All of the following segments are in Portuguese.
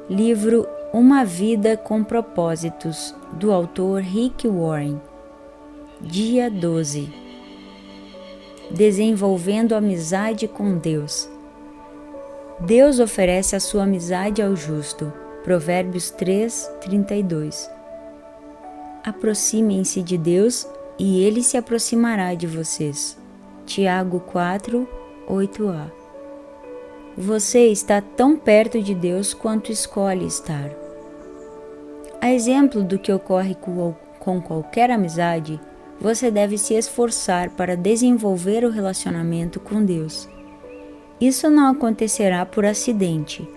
Livro Uma Vida com Propósitos, do autor Rick Warren. Dia 12. Desenvolvendo amizade com Deus. Deus oferece a sua amizade ao justo. Provérbios 3:32. Aproximem-se de Deus e Ele se aproximará de vocês. Tiago 4:8a. Você está tão perto de Deus quanto escolhe estar. A exemplo do que ocorre com qualquer amizade, você deve se esforçar para desenvolver o relacionamento com Deus. Isso não acontecerá por acidente.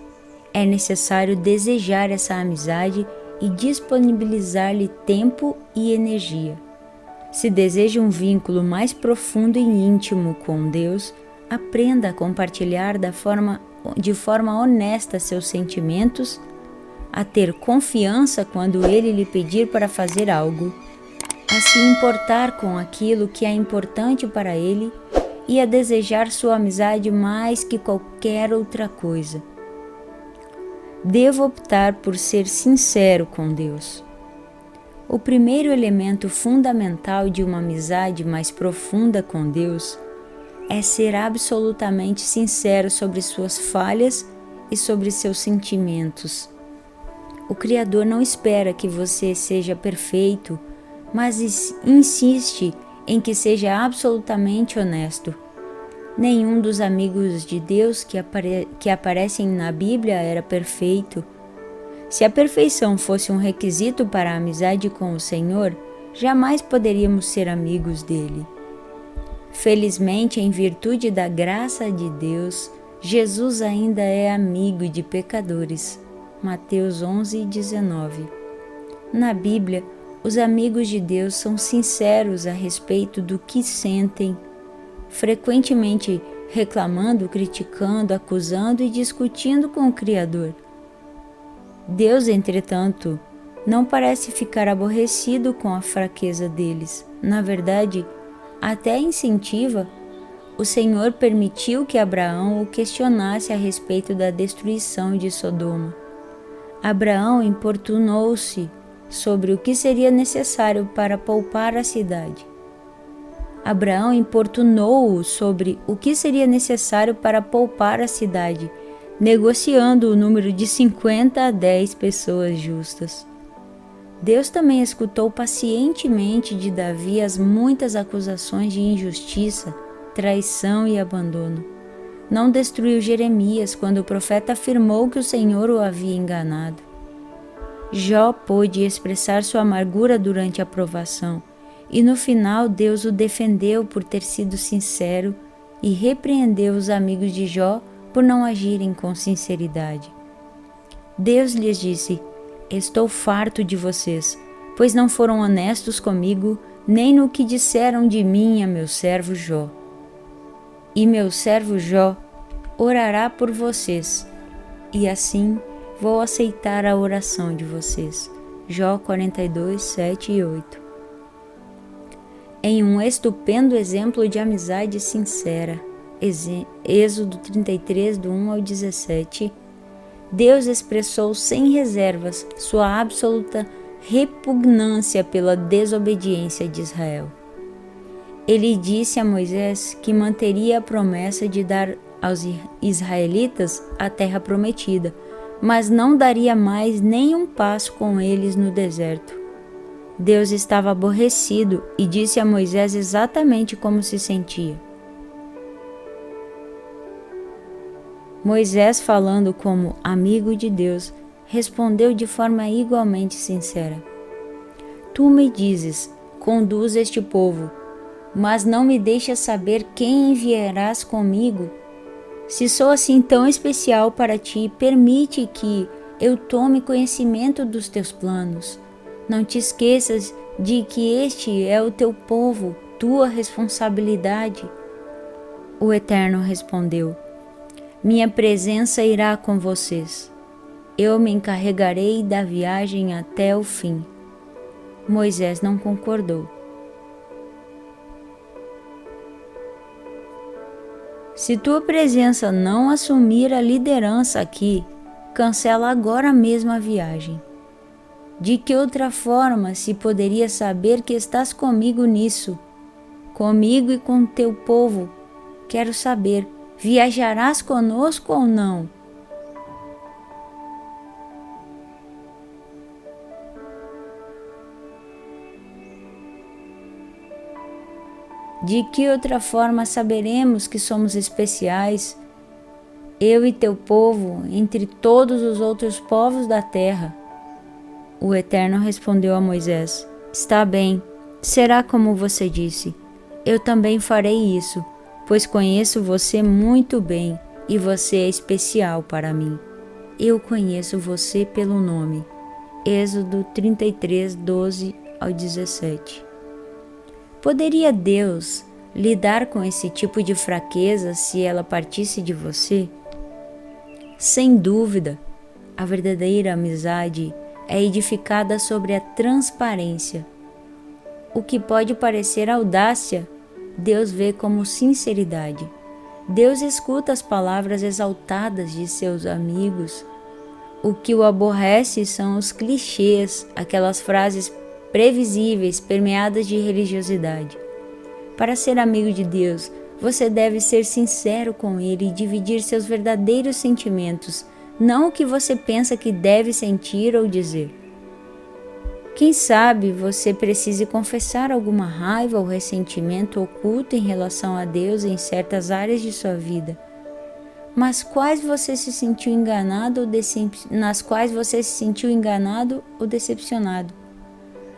É necessário desejar essa amizade e disponibilizar-lhe tempo e energia. Se deseja um vínculo mais profundo e íntimo com Deus, aprenda a compartilhar de forma honesta seus sentimentos, a ter confiança quando Ele lhe pedir para fazer algo, a se importar com aquilo que é importante para Ele e a desejar sua amizade mais que qualquer outra coisa. Devo optar por ser sincero com Deus. O primeiro elemento fundamental de uma amizade mais profunda com Deus é ser absolutamente sincero sobre suas falhas e sobre seus sentimentos. O Criador não espera que você seja perfeito, mas insiste em que seja absolutamente honesto. Nenhum dos amigos de Deus que aparecem na Bíblia era perfeito. Se a perfeição fosse um requisito para a amizade com o Senhor, jamais poderíamos ser amigos dele. Felizmente, em virtude da graça de Deus, Jesus ainda é amigo de pecadores. Mateus 11:19. Na Bíblia, os amigos de Deus são sinceros a respeito do que sentem, frequentemente reclamando, criticando, acusando e discutindo com o Criador. Deus, entretanto, não parece ficar aborrecido com a fraqueza deles. Na verdade, até incentiva. O Senhor permitiu que Abraão o questionasse a respeito da destruição de Sodoma. Abraão importunou-se sobre o que seria necessário para poupar a cidade. Abraão importunou-o sobre o que seria necessário para poupar a cidade, negociando o número de 50 a 10 pessoas justas. Deus também escutou pacientemente de Davi as muitas acusações de injustiça, traição e abandono. Não destruiu Jeremias quando o profeta afirmou que o Senhor o havia enganado. Jó pôde expressar sua amargura durante a provação, e no final Deus o defendeu por ter sido sincero e repreendeu os amigos de Jó por não agirem com sinceridade. Deus lhes disse: "Estou farto de vocês, pois não foram honestos comigo, nem no que disseram de mim a meu servo Jó. E meu servo Jó orará por vocês, e assim vou aceitar a oração de vocês." Jó 42, 7 e 8. Em um estupendo exemplo de amizade sincera, Êxodo 33, do 1 ao 17, Deus expressou sem reservas sua absoluta repugnância pela desobediência de Israel. Ele disse a Moisés que manteria a promessa de dar aos israelitas a terra prometida, mas não daria mais nem um passo com eles no deserto. Deus estava aborrecido e disse a Moisés exatamente como se sentia. Moisés, falando como amigo de Deus, respondeu de forma igualmente sincera: "Tu me dizes, conduz este povo, mas não me deixas saber quem enviarás comigo. Se sou assim tão especial para ti, permite que eu tome conhecimento dos teus planos. Não te esqueças de que este é o teu povo, tua responsabilidade." O Eterno respondeu: "Minha presença irá com vocês. Eu me encarregarei da viagem até o fim." Moisés não concordou. "Se tua presença não assumir a liderança aqui, cancela agora mesmo a viagem. De que outra forma se poderia saber que estás comigo nisso? Comigo e com teu povo? Quero saber, viajarás conosco ou não? De que outra forma saberemos que somos especiais, eu e teu povo, entre todos os outros povos da terra? O Eterno respondeu a Moisés: Está bem, será como você disse. Eu também farei isso, pois conheço você muito bem e você é especial para mim. Eu conheço você pelo nome. Êxodo 33, 12 ao 17. Poderia Deus lidar com esse tipo de fraqueza se ela partisse de você? Sem dúvida, a verdadeira amizade é edificada sobre a transparência. O que pode parecer audácia, Deus vê como sinceridade. Deus escuta as palavras exaltadas de seus amigos. O que o aborrece são os clichês, aquelas frases previsíveis, permeadas de religiosidade. Para ser amigo de Deus, você deve ser sincero com Ele e dividir seus verdadeiros sentimentos, não o que você pensa que deve sentir ou dizer. Quem sabe você precise confessar alguma raiva ou ressentimento oculto em relação a Deus em certas áreas de sua vida. Mas quais você se sentiu enganado nas quais você se sentiu enganado ou decepcionado?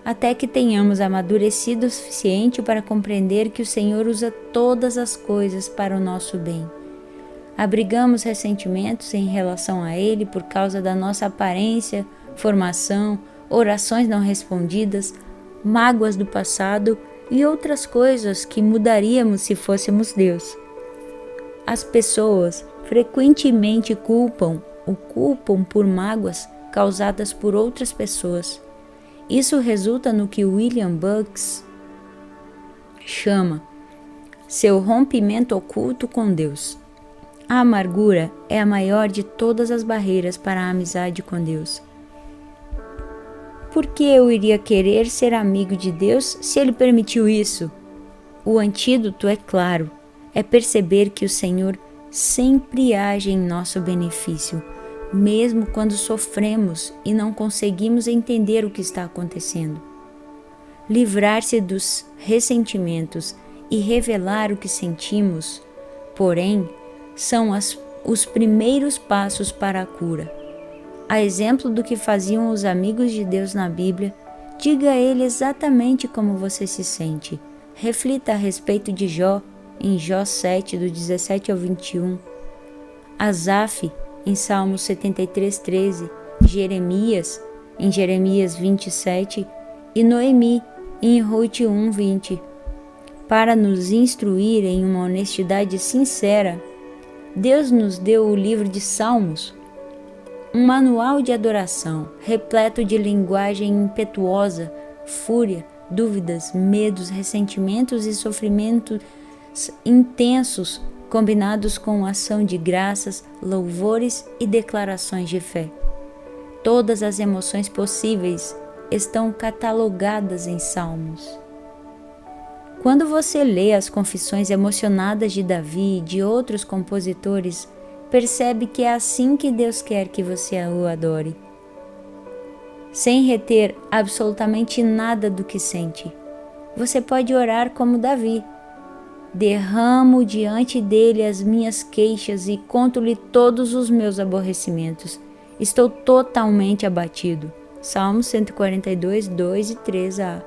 Até que tenhamos amadurecido o suficiente para compreender que o Senhor usa todas as coisas para o nosso bem. Abrigamos ressentimentos em relação a Ele por causa da nossa aparência, formação, orações não respondidas, mágoas do passado e outras coisas que mudaríamos se fôssemos Deus. As pessoas frequentemente o culpam por mágoas causadas por outras pessoas. Isso resulta no que William Bucks chama seu rompimento oculto com Deus. A amargura é a maior de todas as barreiras para a amizade com Deus. Por que eu iria querer ser amigo de Deus se Ele permitiu isso? O antídoto é claro, é perceber que o Senhor sempre age em nosso benefício, mesmo quando sofremos e não conseguimos entender o que está acontecendo. Livrar-se dos ressentimentos e revelar o que sentimos, porém, são os primeiros passos para a cura. A exemplo do que faziam os amigos de Deus na Bíblia, diga a Ele exatamente como você se sente. Reflita a respeito de Jó, em Jó 7, do 17 ao 21. Asaf, em Salmos 73, 13. Jeremias, em Jeremias 27. E Noemi, em Ruth 1, 20. Para nos instruir em uma honestidade sincera, Deus nos deu o livro de Salmos, um manual de adoração, repleto de linguagem impetuosa, fúria, dúvidas, medos, ressentimentos e sofrimentos intensos, combinados com ação de graças, louvores e declarações de fé. Todas as emoções possíveis estão catalogadas em Salmos. Quando você lê as confissões emocionadas de Davi e de outros compositores, percebe que é assim que Deus quer que você o adore, sem reter absolutamente nada do que sente. Você pode orar como Davi. Derramo diante dele as minhas queixas e conto-lhe todos os meus aborrecimentos. Estou totalmente abatido. Salmos 142, 2 e 3a.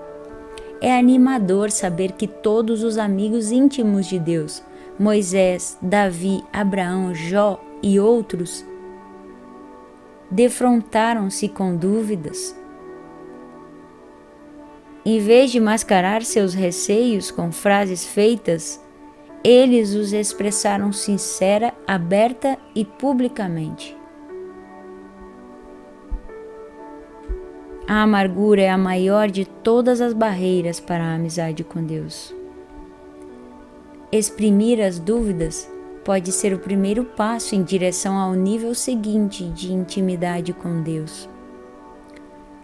É animador saber que todos os amigos íntimos de Deus, Moisés, Davi, Abraão, Jó e outros, defrontaram-se com dúvidas. Em vez de mascarar seus receios com frases feitas, eles os expressaram sincera, aberta e publicamente. A amargura é a maior de todas as barreiras para a amizade com Deus. Exprimir as dúvidas pode ser o primeiro passo em direção ao nível seguinte de intimidade com Deus.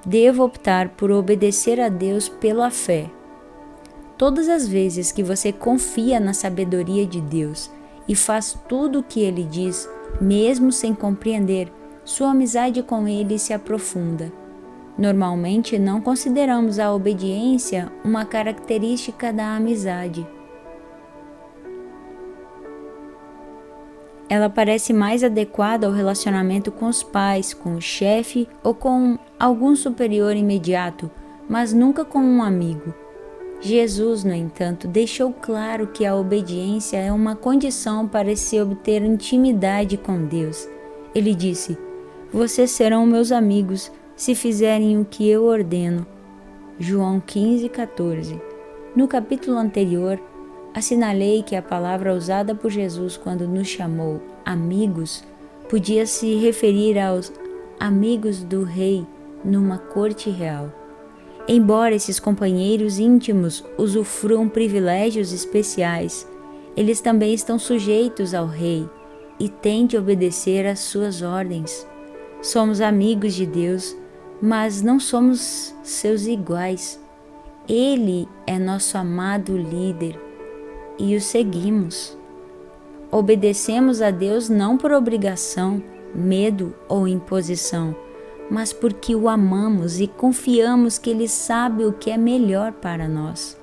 Devo optar por obedecer a Deus pela fé. Todas as vezes que você confia na sabedoria de Deus e faz tudo o que Ele diz, mesmo sem compreender, sua amizade com Ele se aprofunda. Normalmente não consideramos a obediência uma característica da amizade. Ela parece mais adequada ao relacionamento com os pais, com o chefe ou com algum superior imediato, mas nunca com um amigo. Jesus, no entanto, deixou claro que a obediência é uma condição para se obter intimidade com Deus. Ele disse: "Vocês serão meus amigos se fizerem o que eu ordeno." João 15:14. No capítulo anterior, assinalei que a palavra usada por Jesus quando nos chamou amigos podia se referir aos amigos do rei numa corte real. Embora esses companheiros íntimos usufruam privilégios especiais, eles também estão sujeitos ao rei e têm de obedecer às suas ordens. Somos amigos de Deus, mas não somos seus iguais. Ele é nosso amado líder e o seguimos. Obedecemos a Deus não por obrigação, medo ou imposição, mas porque o amamos e confiamos que Ele sabe o que é melhor para nós.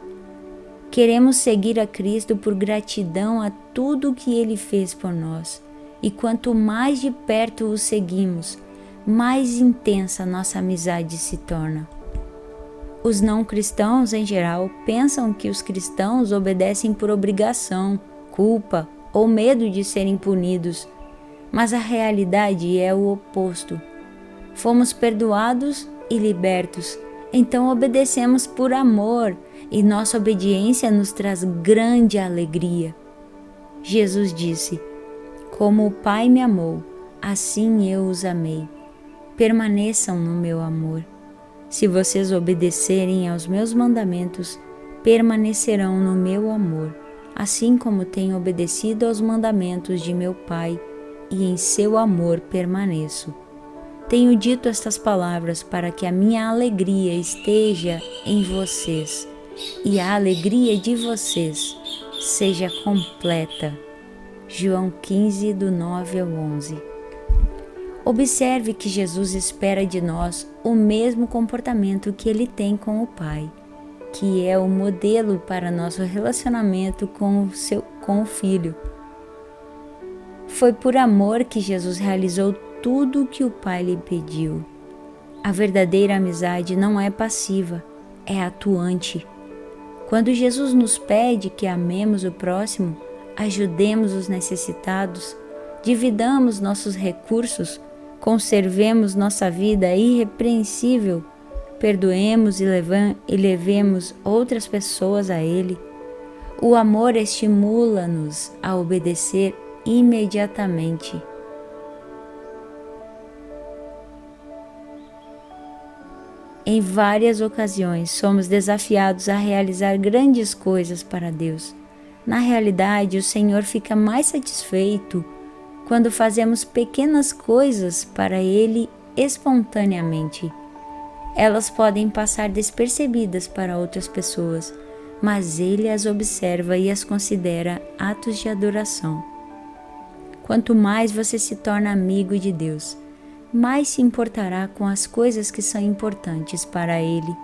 Queremos seguir a Cristo por gratidão a tudo o que Ele fez por nós, e quanto mais de perto o seguimos, mais intensa nossa amizade se torna. Os não cristãos, em geral, pensam que os cristãos obedecem por obrigação, culpa ou medo de serem punidos, mas a realidade é o oposto. Fomos perdoados e libertos, então obedecemos por amor, e nossa obediência nos traz grande alegria. Jesus disse: "Como o Pai me amou, assim eu os amei. Permaneçam no meu amor. Se vocês obedecerem aos meus mandamentos, permanecerão no meu amor, assim como tenho obedecido aos mandamentos de meu Pai, e em seu amor permaneço. Tenho dito estas palavras para que a minha alegria esteja em vocês, e a alegria de vocês seja completa." João 15, do 9 ao 11. Observe que Jesus espera de nós o mesmo comportamento que Ele tem com o Pai, que é o modelo para nosso relacionamento com o Filho. Foi por amor que Jesus realizou tudo o que o Pai lhe pediu. A verdadeira amizade não é passiva, é atuante. Quando Jesus nos pede que amemos o próximo, ajudemos os necessitados, dividamos nossos recursos, conservemos nossa vida irrepreensível, perdoemos e levemos outras pessoas a Ele, o amor estimula-nos a obedecer imediatamente. Em várias ocasiões, somos desafiados a realizar grandes coisas para Deus. Na realidade, o Senhor fica mais satisfeito quando fazemos pequenas coisas para Ele espontaneamente. Elas podem passar despercebidas para outras pessoas, mas Ele as observa e as considera atos de adoração. Quanto mais você se torna amigo de Deus, mais se importará com as coisas que são importantes para Ele.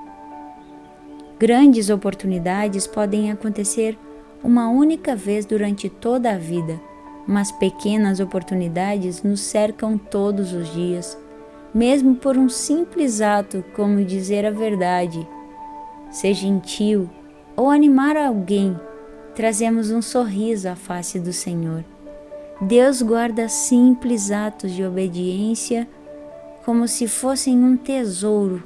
Grandes oportunidades podem acontecer uma única vez durante toda a vida, mas pequenas oportunidades nos cercam todos os dias, mesmo por um simples ato como dizer a verdade, ser gentil ou animar alguém. Trazemos um sorriso à face do Senhor. Deus guarda simples atos de obediência como se fossem um tesouro,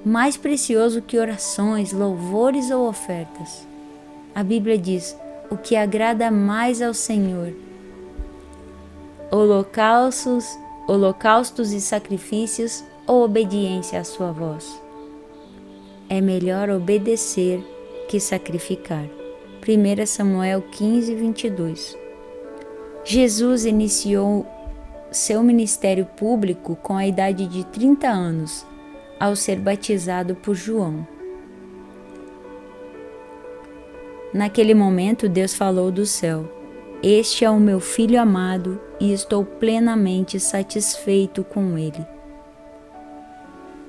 mais precioso que orações, louvores ou ofertas. A Bíblia diz: o que agrada mais ao Senhor, holocaustos e sacrifícios ou obediência à sua voz. É melhor obedecer que sacrificar. 1 Samuel 15, 22. Jesus iniciou seu ministério público com a idade de 30 anos, ao ser batizado por João. Naquele momento, Deus falou do céu: "Este é o meu Filho amado e estou plenamente satisfeito com ele."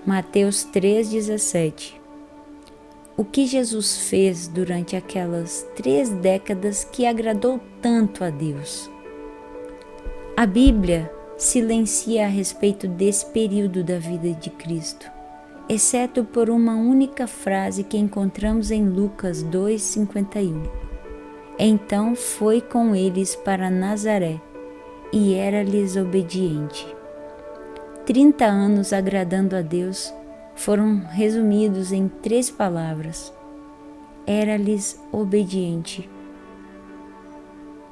Mateus 3,17. O que Jesus fez durante aquelas 3 décadas que agradou tanto a Deus? A Bíblia silencia a respeito desse período da vida de Cristo, exceto por uma única frase que encontramos em Lucas 2,51. Então foi com eles para Nazaré, e era-lhes obediente. 30 anos agradando a Deus foram resumidos em 3 palavras: era-lhes obediente.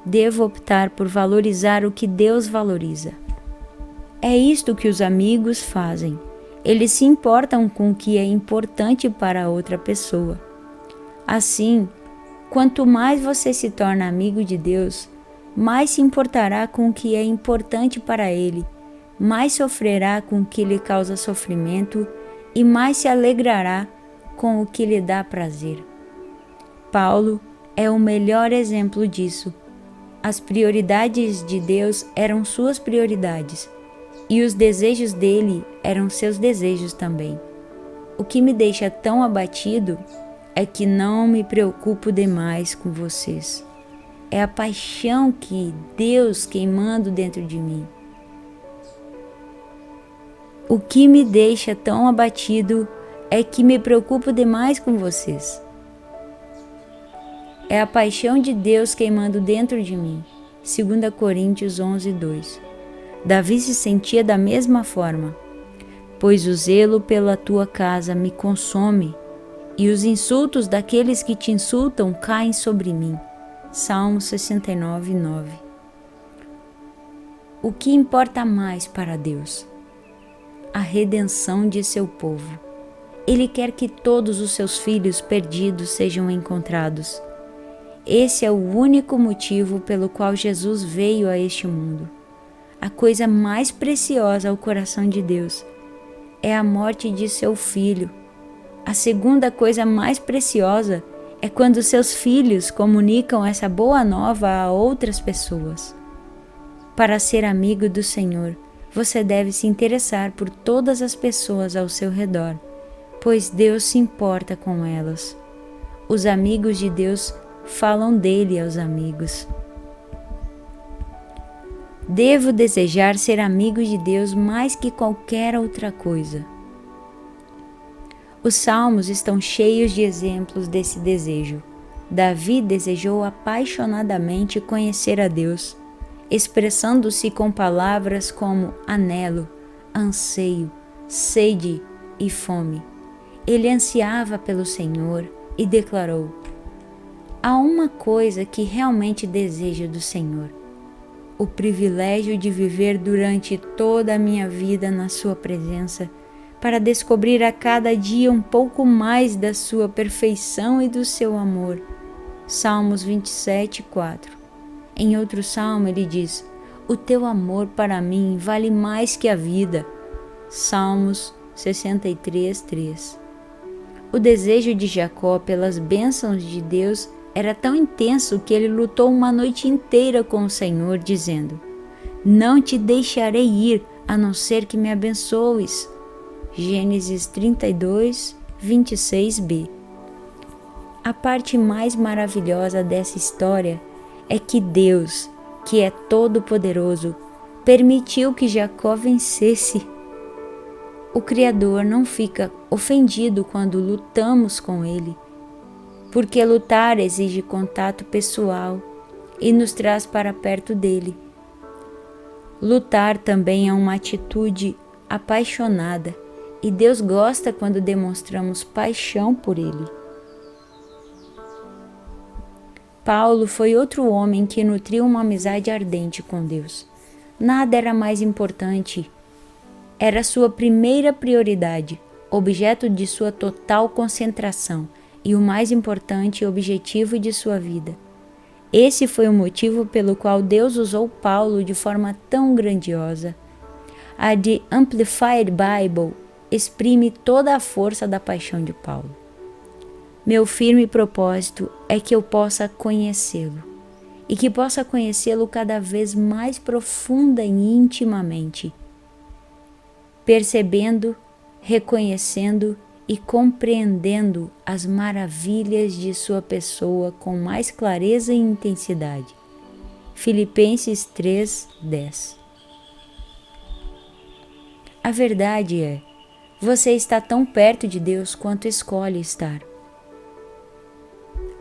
Devo optar por valorizar o que Deus valoriza. É isto que os amigos fazem. Eles se importam com o que é importante para a outra pessoa. Assim, quanto mais você se torna amigo de Deus, mais se importará com o que é importante para Ele, mais sofrerá com o que lhe causa sofrimento e mais se alegrará com o que lhe dá prazer. Paulo é o melhor exemplo disso. As prioridades de Deus eram suas prioridades, e os desejos dele eram seus desejos também. O que me deixa tão abatido é que não me preocupo demais com vocês. É a paixão que Deus queimando dentro de mim. O que me deixa tão abatido é que me preocupo demais com vocês. É a paixão de Deus queimando dentro de mim. 2 Coríntios 11:2. Davi se sentia da mesma forma. Pois o zelo pela tua casa me consome, e os insultos daqueles que te insultam caem sobre mim. Salmo 69:9. O que importa mais para Deus? A redenção de seu povo. Ele quer que todos os seus filhos perdidos sejam encontrados. Esse é o único motivo pelo qual Jesus veio a este mundo. A coisa mais preciosa ao coração de Deus é a morte de seu filho. A segunda coisa mais preciosa é quando seus filhos comunicam essa boa nova a outras pessoas. Para ser amigo do Senhor, você deve se interessar por todas as pessoas ao seu redor, pois Deus se importa com elas. Os amigos de Deus falam dele aos amigos. Devo desejar ser amigo de Deus mais que qualquer outra coisa. Os salmos estão cheios de exemplos desse desejo. Davi desejou apaixonadamente conhecer a Deus, expressando-se com palavras como anelo, anseio, sede e fome. Ele ansiava pelo Senhor e declarou: há uma coisa que realmente desejo do Senhor: o privilégio de viver durante toda a minha vida na sua presença, para descobrir a cada dia um pouco mais da sua perfeição e do seu amor. Salmos 27:4. Em outro salmo ele diz: o teu amor para mim vale mais que a vida. Salmos 63:3. O desejo de Jacó pelas bênçãos de Deus era tão intenso que ele lutou uma noite inteira com o Senhor, dizendo: não te deixarei ir, a não ser que me abençoes. Gênesis 32:26b. A parte mais maravilhosa dessa história é que Deus, que é todo-poderoso, permitiu que Jacó vencesse. O Criador não fica ofendido quando lutamos com Ele, porque lutar exige contato pessoal e nos traz para perto dele. Lutar também é uma atitude apaixonada, e Deus gosta quando demonstramos paixão por Ele. Paulo foi outro homem que nutriu uma amizade ardente com Deus. Nada era mais importante. Era sua primeira prioridade, objeto de sua total concentração e o mais importante objetivo de sua vida. Esse foi o motivo pelo qual Deus usou Paulo de forma tão grandiosa. A The Amplified Bible exprime toda a força da paixão de Paulo. Meu firme propósito é que eu possa conhecê-lo e que possa conhecê-lo cada vez mais profunda e intimamente, percebendo, reconhecendo e compreendendo as maravilhas de sua pessoa com mais clareza e intensidade. Filipenses 3:10. A verdade é, você está tão perto de Deus quanto escolhe estar.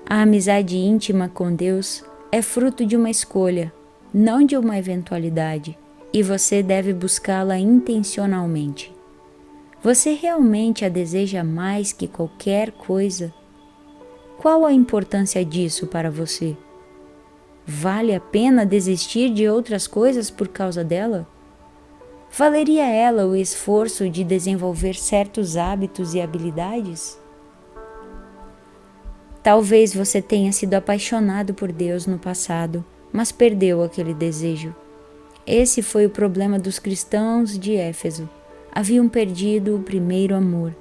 A amizade íntima com Deus é fruto de uma escolha, não de uma eventualidade, e você deve buscá-la intencionalmente. Você realmente a deseja mais que qualquer coisa? Qual a importância disso para você? Vale a pena desistir de outras coisas por causa dela? Valeria ela o esforço de desenvolver certos hábitos e habilidades? Talvez você tenha sido apaixonado por Deus no passado, mas perdeu aquele desejo. Esse foi o problema dos cristãos de Éfeso. Haviam perdido o primeiro amor.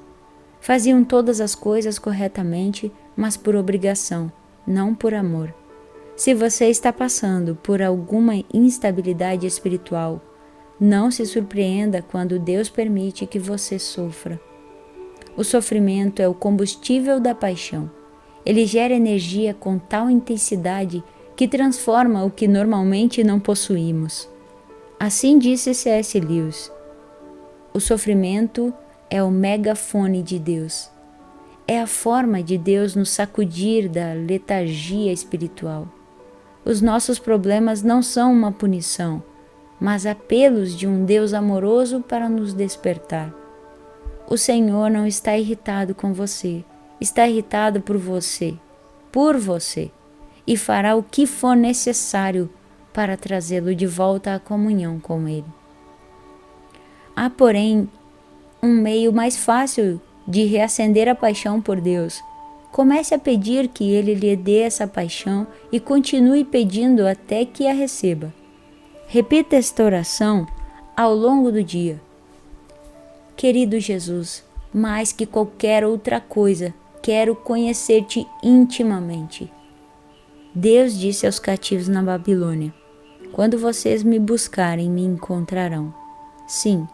Faziam todas as coisas corretamente, mas por obrigação, não por amor. Se você está passando por alguma instabilidade espiritual, não se surpreenda quando Deus permite que você sofra. O sofrimento é o combustível da paixão. Ele gera energia com tal intensidade que transforma o que normalmente não possuímos. Assim disse C.S. Lewis. O sofrimento é o megafone de Deus. É a forma de Deus nos sacudir da letargia espiritual. Os nossos problemas não são uma punição, mas apelos de um Deus amoroso para nos despertar. O Senhor não está irritado com você, está irritado por você, e fará o que for necessário para trazê-lo de volta à comunhão com Ele. Há, porém, um meio mais fácil de reacender a paixão por Deus. Comece a pedir que Ele lhe dê essa paixão e continue pedindo até que a receba. Repita esta oração ao longo do dia. Querido Jesus, mais que qualquer outra coisa, quero conhecer-te intimamente. Deus disse aos cativos na Babilônia: quando vocês me buscarem, me encontrarão. Sim,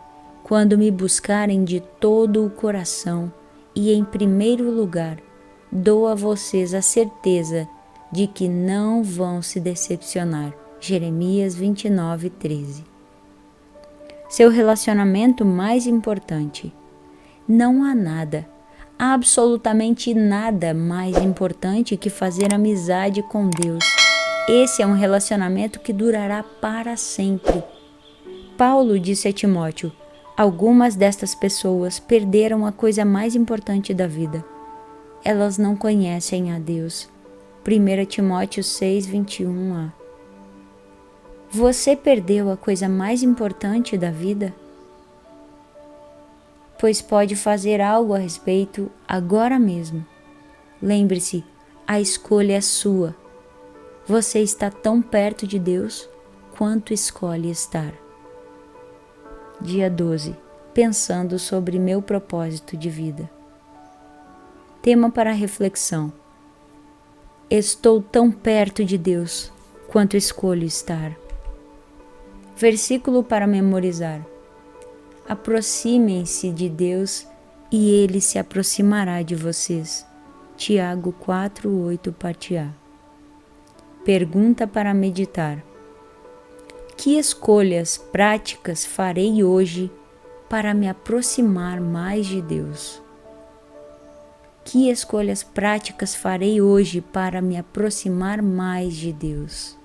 quando me buscarem de todo o coração e em primeiro lugar, dou a vocês a certeza de que não vão se decepcionar. Jeremias 29:13. Seu relacionamento mais importante. Não há nada, absolutamente nada mais importante que fazer amizade com Deus. Esse é um relacionamento que durará para sempre. Paulo disse a Timóteo: algumas destas pessoas perderam a coisa mais importante da vida. Elas não conhecem a Deus. 1 Timóteo 6:21a. Você perdeu a coisa mais importante da vida? Pois pode fazer algo a respeito agora mesmo. Lembre-se, a escolha é sua. Você está tão perto de Deus quanto escolhe estar. Dia 12. Pensando sobre meu propósito de vida. Tema para reflexão. Estou tão perto de Deus quanto escolho estar. Versículo para memorizar. Aproximem-se de Deus e Ele se aproximará de vocês. Tiago 4:8, parte A. Pergunta para meditar. Que escolhas práticas farei hoje para me aproximar mais de Deus? Que escolhas práticas farei hoje para me aproximar mais de Deus?